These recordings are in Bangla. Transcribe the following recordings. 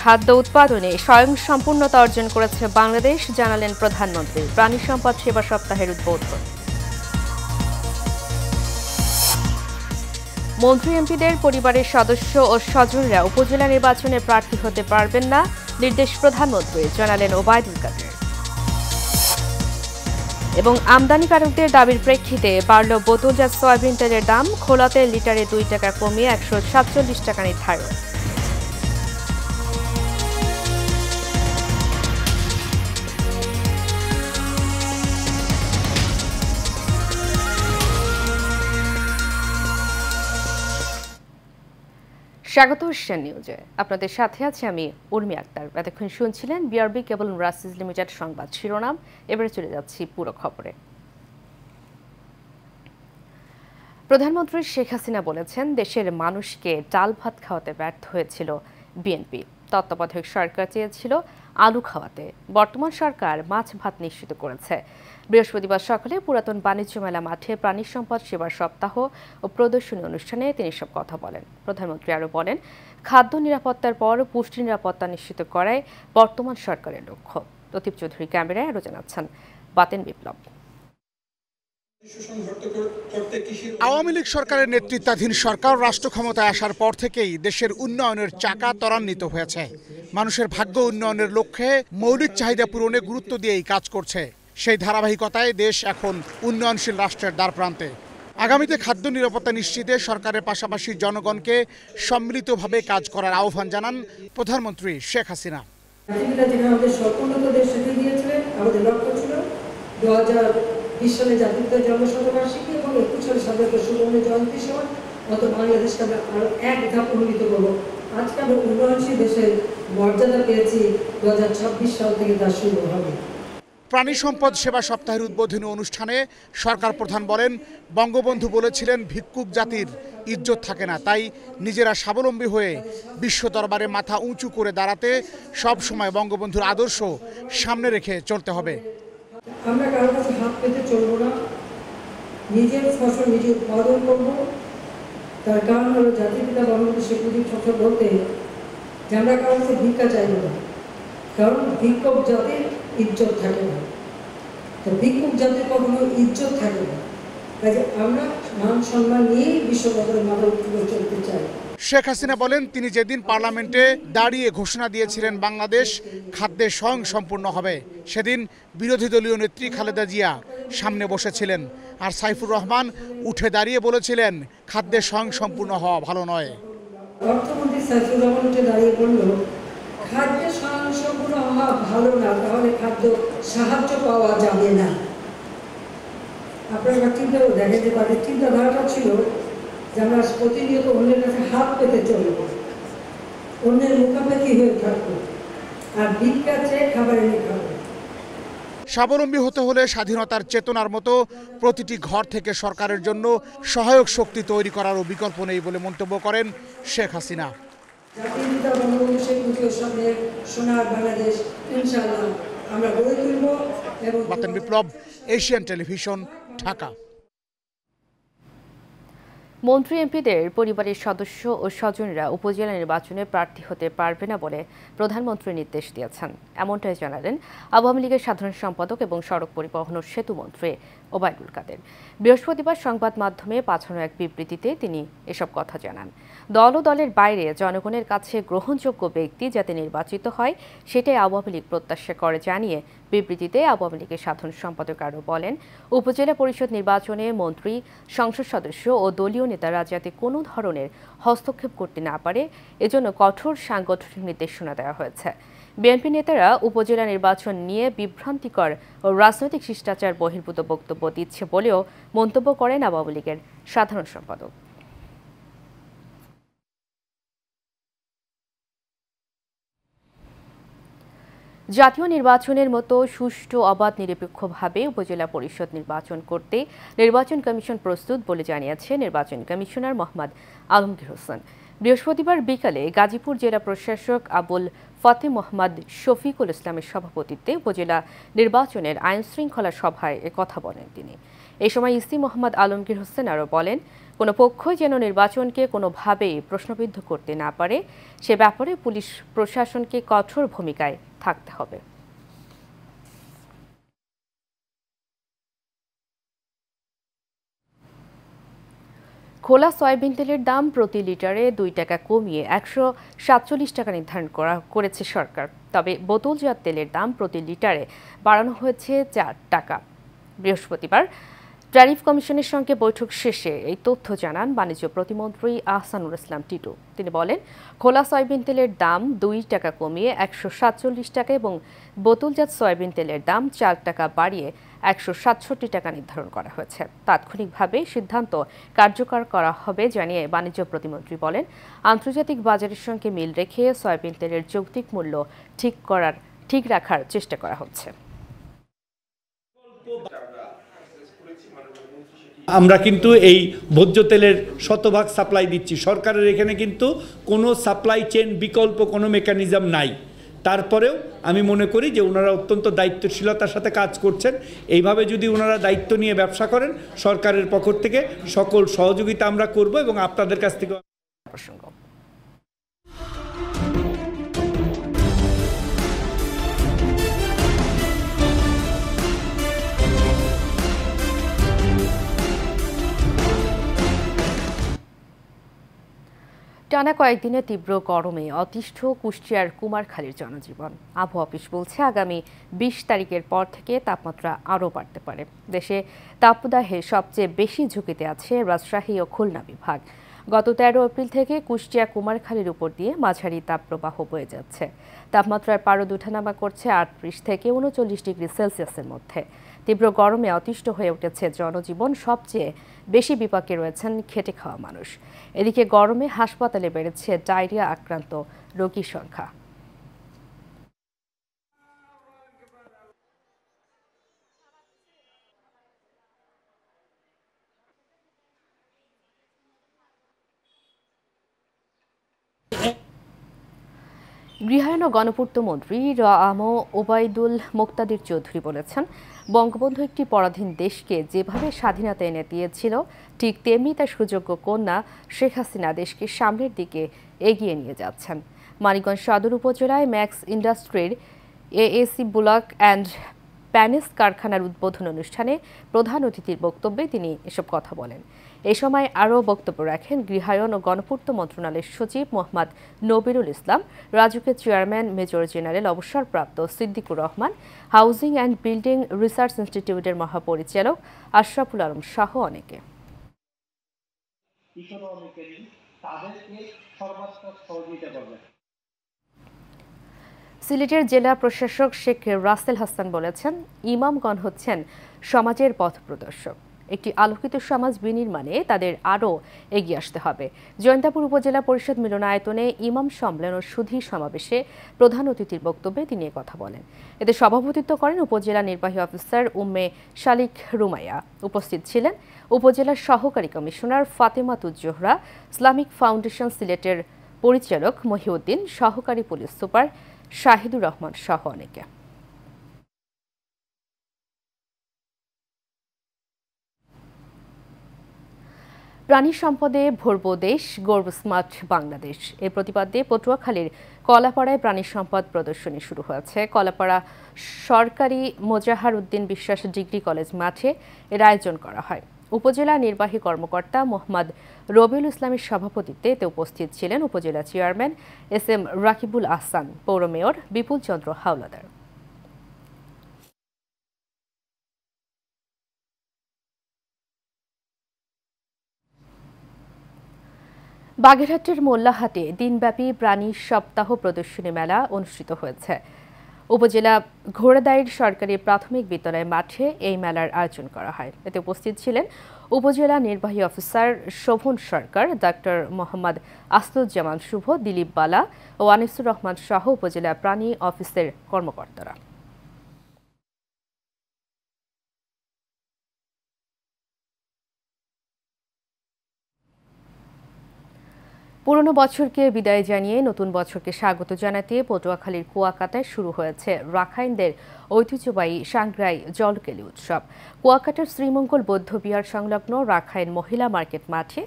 খাদ্য উৎপাদনে স্বয়ংসম্পূর্ণতা অর্জন করেছে বাংলাদেশ, জানালেন প্রধানমন্ত্রী। প্রাণী সম্পদ সেবা সপ্তাহের উদ্বোধন। মন্ত্রী এমপিদের পরিবারের সদস্য ও স্বজনরা উপজেলা নির্বাচনে প্রার্থী হতে পারবেন না, নির্দেশ প্রধানমন্ত্রী, জানালেন ওবায়দুল কাদের। এবং আমদানিকারকদের দাবির প্রেক্ষিতে বাড়ল বোতলজাত সয়াবিন তেলের দাম, খোলাতে লিটারে 2 টাকা কমিয়ে 147 টাকা নির্ধারণ। স্বাগত এশিয়ান নিউজে, আপনাদের সাথে আছি আমি উর্মি আক্তার। এতক্ষণ শুনছিলেন বিআরবি কেবল রাসিস লিমিটেড সংবাদ শিরোনাম। এবারে চলে যাচ্ছি পুরো খবরে। প্রধানমন্ত্রী শেখ হাসিনা বলেছেন, দেশের মানুষকে ডাল ভাত খাওয়াতে ব্যর্থ হয়েছিল বিএনপি। তত্ত্বাবধায়ক সরকার চেয়েছিল আলু খাওয়াতে, বর্তমান সরকার মাছ ভাত নিশ্চিত করেছে। বৃহস্পতিবার সকালে পুরাতন বাণিজ্য মেলা মাঠে প্রাণী সম্পদ সেবার সপ্তাহ ও প্রদর্শনী অনুষ্ঠানে তিনি সব কথা বলেন। প্রধানমন্ত্রী আরও বলেন, খাদ্য নিরাপত্তার পর পুষ্টি নিরাপত্তা নিশ্চিত করাই বর্তমান সরকারের লক্ষ্য। লতিফ চৌধুরী ক্যামেরায় আরও জানাচ্ছেন বাতেন বিপ্লব। আওয়ামী লীগ সরকারের নেতৃত্বাধীন সরকার রাষ্ট্র ক্ষমতায় আসার পর থেকেই দেশের উন্নয়নের চাকা ত্বরান্বিত হয়েছে। মানুষের ভাগ্য উন্নয়নের লক্ষ্যে মৌলিক চাহিদা পূরণে গুরুত্ব দিয়েই কাজ করছে। সেই ধারাবাহিকতায় দেশ এখন উন্নয়নশীল রাষ্ট্রের দ্বারপ্রান্তে। আগামীতে খাদ্য নিরাপত্তা নিশ্চিতে সরকারের পাশাপাশি জনগণকে সম্মিলিতভাবে কাজ করার আহ্বান জানান প্রধানমন্ত্রী শেখ হাসিনা। সালে জাতীয় জন্মশতবার্ষিকী এবং 21 সালে স্বাধীনতা সুবর্ণ জয়ন্তী সময় গত বাংলাদেশকে আমরা আরো এক ধাপ উন্নীত করবো। আজকে আমরা উন্নয়নশীল দেশের মর্যাদা পেয়েছি, 2026 সাল থেকে তা শুরু হবে। প্রাণী সম্পদ সেবা সপ্তাহের উদ্বোধনী অনুষ্ঠানে সরকার প্রধান বলেন, বঙ্গবন্ধু বলেছিলেন, ভিক্ষুক জাতির ইজ্জত থাকে না, তাই নিজেরা স্বাবলম্বী হয়ে বিশ্ব দরবারে মাথা উঁচু করে দাঁড়াতে সব সময় বঙ্গবন্ধুর আদর্শ সামনে রেখে চলতে হবে। আমরা কারোর কাছে হাত পেতে চলবো না, নিজের ফসল নিজে উৎপাদন করবো। তার কারণ হলো জাতির পিতা বঙ্গবন্ধু শেখ মুজিবুর ফসল বলতে যে আমরা কারোর কাছে ভিক্ষা চাইব না, কারণ ভিক্ষুক জাতির ইজ্জত থাকে না। তো ভিক্ষুক জাতির কখনো ইজ্জত থাকে না, কাজে আমরা মান সম্মান নিয়েই বিশ্ব দরবারে মাথা উঁচু করে চলতে চাই। শেখ হাসিনা বলেন, তিনি যেদিন পার্লামেন্টে দাঁড়িয়ে ঘোষণা দিয়েছিলেন বাংলাদেশ খাদ্যে স্বয়ংসম্পূর্ণ হবে, সেদিন বিরোধী দলীয় নেত্রী খালেদা জিয়া সামনে বসেছিলেন, আর সাইফুর রহমান উঠে দাঁড়িয়ে বলেছিলেন, খাদ্যে স্বয়ংসম্পূর্ণ হওয়া ভালো নয়। অর্থমন্ত্রী সাইফুর রহমান উঠে দাঁড়িয়ে বলল, খাদ্যে স্বয়ংসম্পূর্ণ হওয়া ভালো না, তাহলে খাদ্য সাহায্য পাওয়া যাবে না। আপনারা চিন্তা দেখেন যে তাদের চিন্তাধারাটা ছিল যে আমরা প্রতিনিয়ত অন্যের কাছে হাত পেতে চলবো, অন্যের মুখাপেক্ষি হয়ে থাকবো, আর ভিক্ষা চেয়ে খাবার এনে খাবো। স্বাবলম্বী হতে হলে স্বাধীনতার চেতনার মতো প্রতিটি ঘর থেকে সরকারের জন্য সহায়ক শক্তি তৈরি করারও বিকল্প নেই বলে মন্তব্য করেন শেখ হাসিনা। জাতির পিতা বঙ্গবন্ধু শেখ মুজিবুর সামনে সোনার বাংলাদেশ ইনশাআল্লাহ আমরা গড়ে তুলব। এবং বাতেন বিপ্লব, এশিয়ান টেলিভিশন, ঢাকা। মন্ত্রী এমপিদের পরিবারের সদস্য ও স্বজনরা উপজেলা নির্বাচনে প্রার্থী হতে পারবে না বলে প্রধানমন্ত্রী নির্দেশ দিয়েছেন। এমনটাই জানালেন আওয়ামী লীগের সাধারণ সম্পাদক এবং সড়ক পরিবহন ও সেতু মন্ত্রী ওবায়দুল কাদের। বৃহস্পতিবার সংবাদ মাধ্যমে পাঠানো এক বিবৃতিতে তিনি এসব কথা জানান। দল ও দলের বাইরে জনগণের কাছে গ্রহণযোগ্য ব্যক্তি যাতে নির্বাচিত হয়, সেটাই আওয়ামী লীগ প্রত্যাশা করে জানিয়ে বিবৃতিতে আওয়ামী লীগের সাধারণ সম্পাদক আরও বলেন, উপজেলা পরিষদ নির্বাচনে মন্ত্রী, সংসদ সদস্য ও দলীয় নেতারা যাতে কোনো ধরনের হস্তক্ষেপ করতে না পারে, এজন্য কঠোর সাংগঠনিক নির্দেশনা দেওয়া হয়েছে। বিএনপি নেতারা উপজেলা নির্বাচন নিয়ে বিভ্রান্তিকর ও রাজনৈতিক শিষ্টাচার বহির্ভূত বক্তব্য দিচ্ছে বলেও মন্তব্য করেন আওয়ামী লীগের সাধারণ সম্পাদক। জাতীয় নির্বাচনের মতো সুষ্ঠু, অবাধ, নিরপেক্ষভাবে উপজেলা পরিষদ নির্বাচন করতে নির্বাচন কমিশন প্রস্তুত বলে জানিয়েছে নির্বাচন কমিশনার মোহাম্মদ আলমগীর হোসেন। বৃহস্পতিবার বিকালে গাজীপুর জেলা প্রশাসক আবুল ফতে মোহাম্মদ শফিকুল ইসলামের সভাপতিত্বে উপজেলা নির্বাচনের আইন শৃঙ্খলা সভায় কথা বলেন তিনি। এই সময় ইসি মোহাম্মদ আলমগীর হোসেন আরও বলেন, কোনো পক্ষই যেন নির্বাচনকে কোনোভাবেই প্রশ্নবিদ্ধ করতে না পারে সে ব্যাপারে পুলিশ প্রশাসনকে কঠোর ভূমিকায় থাকতে হবে। খোলা সয়াবিন তেলের দাম প্রতি লিটারে 2 টাকা কমিয়ে 147 টাকা নির্ধারণ করেছে সরকার। তবে বোতলজাত তেলের দাম প্রতি লিটারে বাড়ানো হয়েছে 4 টাকা। বৃহস্পতিবার ট্যারিফ কমিশনের সঙ্গে বৈঠক শেষে এই তথ্য জানান বাণিজ্য প্রতিমন্ত্রী আহসানুল ইসলাম টিটু। তিনি বলেন, খোলা সয়াবিন তেলের দাম 2 টাকা কমিয়ে 147 টাকা এবং বোতলজাত সয়াবিন তেলের দাম 4 টাকা বাড়িয়ে 167 টাকা নির্ধারণ করা হয়েছে। তাৎক্ষণিকভাবে সিদ্ধান্ত কার্যকর করা হবে জানিয়ে বাণিজ্য প্রতিমন্ত্রী বলেন, আন্তর্জাতিক বাজারের সঙ্গে মিল রেখে সয়াবিন তেলের যৌক্তিক মূল্য ঠিক রাখার চেষ্টা করা হচ্ছে। আমরা কিন্তু এই ভোজ্য তেলের শতভাগ সাপ্লাই দিচ্ছি। সরকারের এখানে কিন্তু কোনো সাপ্লাই চেইন বিকল্প কোনো মেকানিজম নাই। তারপরেও আমি মনে করি যে ওনারা অত্যন্ত দায়িত্বশীলতার সাথে কাজ করছেন। এইভাবে যদি ওনারা দায়িত্ব নিয়ে ব্যবসা করেন, সরকারের পক্ষ থেকে সকল সহযোগিতা আমরা করব এবং আপনাদের কাছ থেকে প্রসঙ্গ। টানা কয়েকদিনে তীব্র গরমে অতিষ্ঠ কুষ্টিয়ার কুমারখালীর জনজীবন। আবহাওয়া অফিস বলছে, আগামী 20 তারিখের পর থেকে তাপমাত্রা আরও বাড়তে পারে। দেশে তাপদাহে সবচেয়ে বেশি ঝুঁকিতে আছে রাজশাহী ও খুলনা বিভাগ। গত 13 এপ্রিল থেকে কুষ্টিয়া কুমারখালীর উপর দিয়ে মাঝারি তাপপ্রবাহ বয়ে যাচ্ছে। তাপমাত্রার পারদ ওঠানামা করছে 38 থেকে 39 ডিগ্রি সেলসিয়াসের মধ্যে। তীব্র গরমে অতিষ্ঠ হয়ে উঠেছে জনজীবন। সবচেয়ে বেশি বিপাকে রয়েছেন খেটে খাওয়া মানুষ। এদিকে গরমে হাসপাতালে বেড়েছে ডায়রিয়া আক্রান্ত রোগীর সংখ্যা। গৃহায়ন ও গণপূর্ত মন্ত্রী আম ওবায়দুল মোক্তাদির চৌধুরী বলেছেন, বঙ্গবন্ধু একটি পরাধীন দেশকে যেভাবে স্বাধীনতা এনে দিয়েছিল ঠিক তেমনি তার সুযোগ্য কন্যা শেখ হাসিনা দেশকে সামনের দিকে এগিয়ে নিয়ে যাচ্ছেন। মানিকগঞ্জ সদর উপজেলায় ম্যাক্স ইন্ডাস্ট্রির এএসি ব্লক অ্যান্ড প্যানেস কারখানার উদ্বোধন অনুষ্ঠানে প্রধান অতিথির বক্তব্যে তিনি এসব কথা বলেন। এ সময় আরও বক্তব্য রাখেন গৃহায়ন ও গণপূর্ত মন্ত্রণালয়ের সচিব মোহাম্মদ নবিরুল ইসলাম, রাজুকের চেয়ারম্যান মেজর জেনারেল অবসরপ্রাপ্ত Siddiqur Rahman, housing and building research ইনস্টিটিউটের মহাপরিচালক আশরাফুল আলম সহ অনেকে। সিলেটের জেলা প্রশাসক শেখ রাসেল হাসান বলেছেন, ইমামগণ হচ্ছেন সমাজের পথপ্রদর্শক। একটি আলোকিত সমাজ বিনির্মাণে তাদের আরও এগিয়ে আসতে হবে। জয়ন্তাপুর উপজেলা পরিষদ মিলনায়তনে ইমাম সম্মেলন ও সুধী সমাবেশে প্রধান অতিথির বক্তব্যে তিনি কথা বলেন। এতে সভাপতিত্ব করেন উপজেলা নির্বাহী অফিসার উম্মে শালিক রুমাইয়া। উপস্থিত ছিলেন উপজেলার সহকারী commissioner Fatematuz Zohra, Islamic foundation সিলেটের পরিচালক মহিউদ্দিন, সহকারী পুলিশ সুপার শাহিদুর রহমান সহ অনেকে। প্রাণী সম্পদে ভরবো দেশ, গর্ব স্মার্ট বাংলাদেশ। এর প্রতিবাদে পটুয়াখালীর কলাপাড়ায় প্রাণী সম্পদ প্রদর্শনী শুরু হয়েছে। কলাপাড়া সরকারি মোজাহার উদ্দিন বিশ্বাস ডিগ্রি কলেজ মাঠে এর আয়োজন করা হয়। উপজেলা নির্বাহী কর্মকর্তা মোহাম্মদ রবিউল ইসলামের সভাপতিত্বে এতে উপস্থিত ছিলেন উপজেলা চেয়ারম্যান এস.এম. রাকিবুল আহসান, পৌর মেয়র বিপুল চন্দ্র হাওলাদার। বাগেরহাটের মোল্লাহাটে দিনব্যাপী প্রাণী সপ্তাহ প্রদর্শনী মেলা অনুষ্ঠিত হয়েছে। উপজেলা ঘোড়াদাইর সরকারি প্রাথমিক বিদ্যালয় মাঠে এই মেলার আয়োজন করা হয়। এতে উপস্থিত ছিলেন উপজেলা নির্বাহী অফিসার শোভন সরকার, ডাক্তার মোহাম্মদ আসদুজ্জামান শুভ, দিলীপ বালা ও আনিসুর রহমান সহ উপজেলা প্রাণী অফিসের কর্মকর্তারা। পুরনো বছরকে বিদায় জানিয়ে নতুন বছরকে স্বাগত জানাতে পটুয়াখালীর কুয়াকাটায় শুরু হয়েছে রাখাইনদের ঐতিহ্যবাহী সাংগ্রাই জলকেলি উৎসব। কুয়াকাটার শ্রীমঙ্গল বৌদ্ধবিহার সংলগ্ন রাখাইন মহিলা মার্কেট মাঠে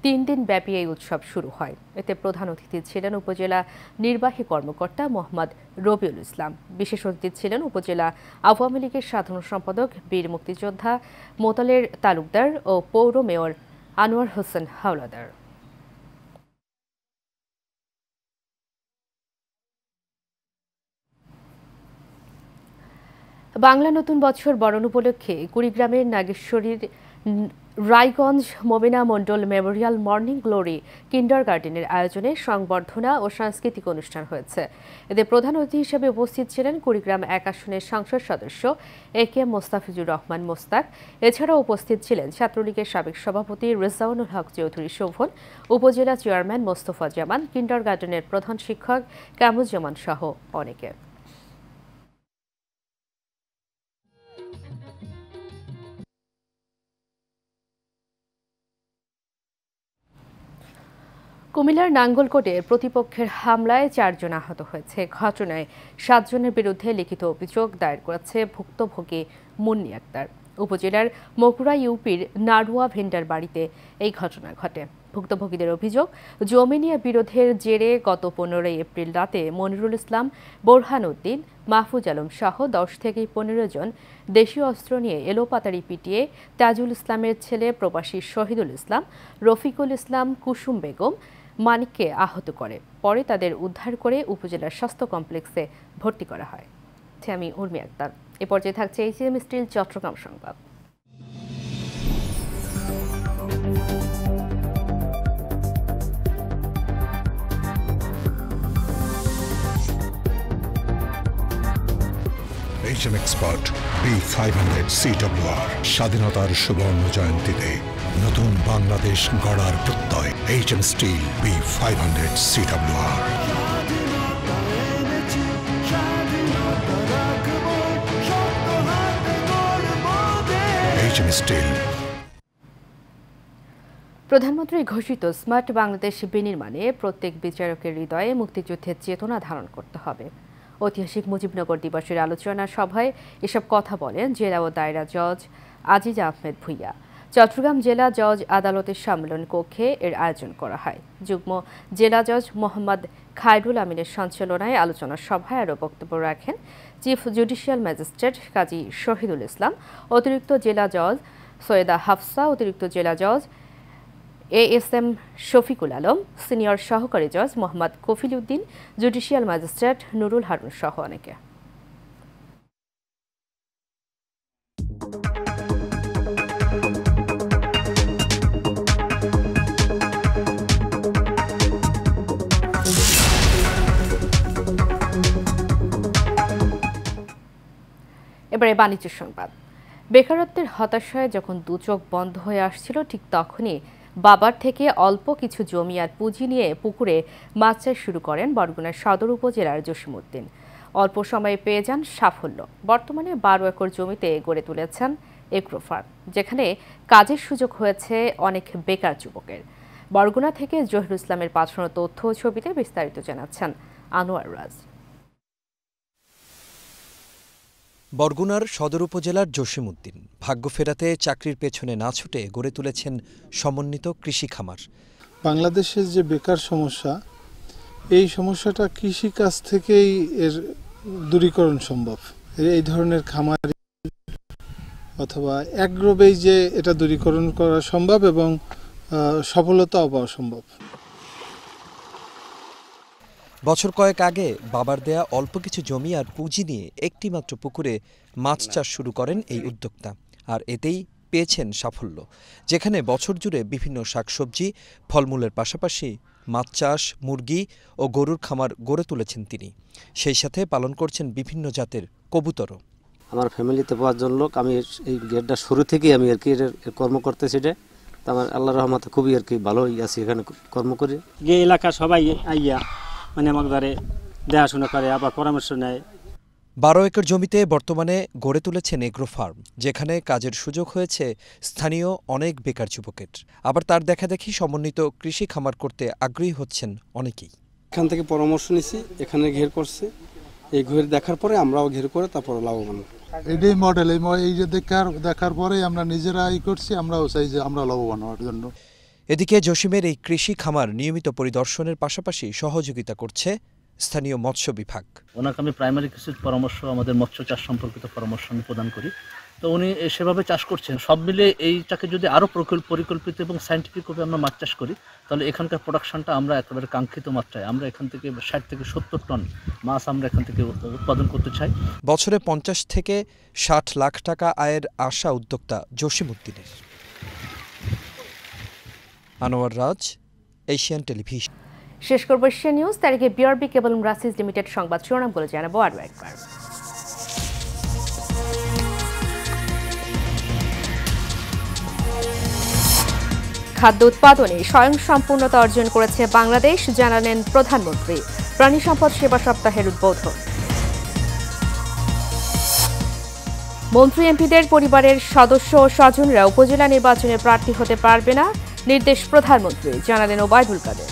3 দিন ব্যাপী এই উৎসব শুরু হয়। এতে প্রধান অতিথি ছিলেন উপজেলা নির্বাহী কর্মকর্তা মোহাম্মদ রবিউল ইসলাম। বিশেষ অতিথি ছিলেন উপজেলা আওয়ামী লীগের সাধারণ সম্পাদক বীর মুক্তিযোদ্ধা মোতালের তালুকদার ও পৌর মেয়র আনোয়ার হোসেন হাওলাদার। বাংলা নতুন বছর বরণ উপলক্ষে কুড়িগ্রামের নাগেশ্বরীর রায়গঞ্জ মোমেনা মণ্ডল মেমোরিয়াল মর্নিং গ্লোরি কিন্ডারগার্টেনের আয়োজনে সংবর্ধনা ও সাংস্কৃতিক অনুষ্ঠান হয়েছে। এতে প্রধান অতিথি হিসেবে উপস্থিত ছিলেন কুড়িগ্রাম 1 আসনের সংসদ সদস্য এ.কে.এম. মোস্তাফিজুর রহমান মোস্তাক। এছাড়াও উপস্থিত ছিলেন ছাত্রলীগের সাবেক সভাপতি রেজাউনুল হক চৌধুরী শোভন, উপজেলা চেয়ারম্যান মোস্তফা জামান, কিন্ডারগার্টেনের প্রধান শিক্ষক কামরুজ্জামান সহ অনেকে। কুমিল্লার নাঙ্গলকোটে প্রতিপক্ষের হামলায় 4 জন আহত হয়েছে। ঘটনায় 7 জনের বিরুদ্ধে লিখিত অভিযোগ দায়ের করেছে ভুক্তভোগী মুন্নি আক্তার। উপজেলার মকুড়া ইউপির নাড়ুয়া ভেন্ডার বাড়িতে এই ঘটনা ঘটে। ভুক্তভোগীদের অভিযোগ, জমি নিয়ে বিরোধের জেরে গত 15 এপ্রিল রাতে মনিরুল ইসলাম, বোরহান উদ্দিন, মাহফুজ আলম সহ 10 থেকে 15 জন দেশীয় অস্ত্র নিয়ে এলোপাতাড়ি পিটিয়ে তাজুল ইসলামের ছেলে প্রবাসী শহীদুল ইসলাম, রফিকুল ইসলাম, কুসুম বেগম, মানিককে আহত করে। পরে তাদের উদ্ধার করে উপজেলার স্বাস্থ্য কমপ্লেক্সে ভর্তি করা হয়। আমি উর্মি আক্তার। এ পর্যায়ে থাকছে এইচএম স্টিল চট্টগ্রাম সংবাদ। HM Expert B500 CWR স্বাধীনতার সুবর্ণ জয়ন্তীতে নতুন বাংলাদেশ গড়ার প্রত্যয়। HM Steel B500 CWR। HM Steel। প্রধানমন্ত্রী ঘোষিত স্মার্ট বাংলাদেশ বিনির্মাণে প্রত্যেক বিচারকের হৃদয়ে মুক্তিযুদ্ধের চেতনা ধারণ করতে হবে। ঐতিহাসিক মুজিবনগর দিবসের আলোচনা সভায় এসব কথা বলেন জেলা ও দায়রা জজ আজিজা আহমেদ ভুইয়া। চট্টগ্রাম জেলা জজ আদালতের সম্মেলন কক্ষে এর আয়োজন করা হয়। যুগ্ম জেলা জজ মোহাম্মদ খায়রুল আমিনের সঞ্চালনায় আলোচনা সভায় আরও বক্তব্য রাখেন চিফ জুডিশিয়াল ম্যাজিস্ট্রেট কাজী শহীদুল ইসলাম, অতিরিক্ত জেলা জজ সৈয়দা হাফসা, অতিরিক্ত জেলা জজ এএসএম শফিকুল আলম, সিনিয়র সহকারী জজ মোহাম্মদ কফিল উদ্দিন, জুডিশিয়াল ম্যাজিস্ট্রেট নুরুল হারুন সহ অনেকে। এবারে বাণিজ্য সংবাদ। বেকারত্বের হতাশায় যখন দুচোখ বন্ধ হয়ে আসছিল, ঠিক তখনই বাবার থেকে অল্প কিছু জমি আর পুঁজি নিয়ে পুকুরে মাছ চাষ শুরু করেন বরগুনার সদর উপজেলার জসিমউদ্দিন। অল্প সময়ে পেয়ে যান সাফল্য। বর্তমানে 12 একর জমিতে গড়ে তুলেছেন এগ্রো ফার্ম, যেখানে কাজের সুযোগ হয়েছে অনেক বেকার যুবকের। বরগুনা থেকে জহিরুল ইসলামের পাঠানো তথ্য ও ছবিতে বিস্তারিত জানাচ্ছেন আনোয়ার রাজ। বরগুনার সদর উপজেলার জসিমউদ্দিন ভাগ্য ফেরাতে চাকরির পেছনে না ছুটে গড়ে তুলেছেন সমন্বিত কৃষি খামার। বাংলাদেশের যে বেকার সমস্যা, এই সমস্যাটা কৃষিকাজ থেকেই এর দূরীকরণ সম্ভব। এই ধরনের খামার অথবা অ্যাগ্রোবেই যে এটা দূরীকরণ করা সম্ভব এবং সফলতাও পাওয়া সম্ভব। বছর কয়েক আগে বাবার দেয়া অল্প কিছু জমি আর পুঁজি নিয়ে একটিমাত্র পুকুরে মাছ চাষ শুরু করেন এই উদ্যোক্তা, আর এতেই পেয়েছেন সাফল্য। যেখানে বছর জুড়ে বিভিন্ন শাকসবজি, ফলমূলের পাশাপাশি মাছ চাষ, মুরগি ও গরুর খামার গড়ে তুলেছেন তিনি। সেই সাথে পালন করছেন বিভিন্ন জাতের কবুতরও। আমার ফ্যামিলিতে 5 জন লোক। আমি এই গেটটা শুরু থেকেই আমি আর কি কর্ম করতেছি। এটা তো আমার আল্লাহর রহমতে খুবই আর কি ভালোই আছি এখানে কর্ম করি। যে এলাকা সবাই আইয়া মানে আমার দ্বারে দেখাশোনা করে, আবার পরামর্শ নেয়। 12 একর জমিতে বর্তমানে গড়ে তুলেছেন এগ্রো ফার্ম, যেখানে কাজের সুযোগ হয়েছে স্থানীয় অনেক বেকার যুবকের। আবার তার দেখাদেখি সমন্বিত কৃষি খামার করতে আগ্রহী হচ্ছেন অনেকেই। এখান থেকে পরামর্শ নিছি, এখানে ঘের করছে, এই ঘের দেখার পরে আমরাও ঘের করে তারপর লাভবান। এটাই মডেল, এই যে দেখার পরে আমরা নিজেরা করছি, আমরাও চাই যে আমরা লাভবান হওয়ার জন্য। এদিকে জসিমের এই কৃষি খামার নিয়মিত পরিদর্শনের পাশাপাশি সহযোগিতা করছে স্থানীয় মৎস্য বিভাগ। ওনাকে আমি প্রাইমারি কিছু পরামর্শ, আমাদের মৎস্য চাষ সম্পর্কিত পরামর্শ আমি প্রদান করি, তো উনি সেভাবে চাষ করছেন। সব মিলে এইটাকে যদি আরও পরিকল্পিত এবং সায়েন্টিফিকভাবে আমরা মাছ চাষ করি, তাহলে এখানকার প্রোডাকশনটা আমরা একেবারে কাঙ্ক্ষিত মাত্রায়, আমরা এখান থেকে 60 থেকে 70 টন মাছ আমরা এখান থেকে উৎপাদন করতে চাই। বছরে 50 থেকে 60 লাখ টাকা আয়ের আশা উদ্যোক্তা জসিমউদ্দিনের। আনোয়ার রাজ, এশিয়ান টেলিভিশন। শেষ করব এশিয়া নিউজ। তারিখে বিআরবি কেবল রাসিস লিমিটেড সংবাদ শিরোনামগুলো জানাবো আরও একবার। খাদ্য উৎপাদনে স্বয়ংসম্পূর্ণতা অর্জন করেছে বাংলাদেশ, জানালেন প্রধানমন্ত্রী। প্রাণী সম্পদ সেবা সপ্তাহের উদ্বোধন। মন্ত্রী এমপিদের পরিবারের সদস্য ও স্বজনরা উপজেলা নির্বাচনে প্রার্থী হতে পারবে না, নির্দেশ প্রধানমন্ত্রী, জানালেন ওবায়দুল কাদের।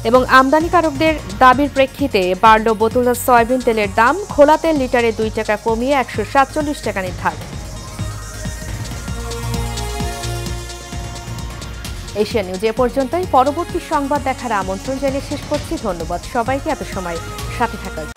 এবং আমদানিকারকদের দাবির প্রেক্ষিতে বাড়ল বোতলজাত সয়াবিন তেলের দাম, খোলা তেল লিটারে 2 টাকা কমিয়ে 147 টাকা নির্ধারণ। এশিয়া নিউজ এ পর্যন্তই। পরবর্তী সংবাদ দেখার আমন্ত্রণ জানিয়ে শেষ করছি। ধন্যবাদ সবাইকে এত সময় সাথে থাকার জন্য।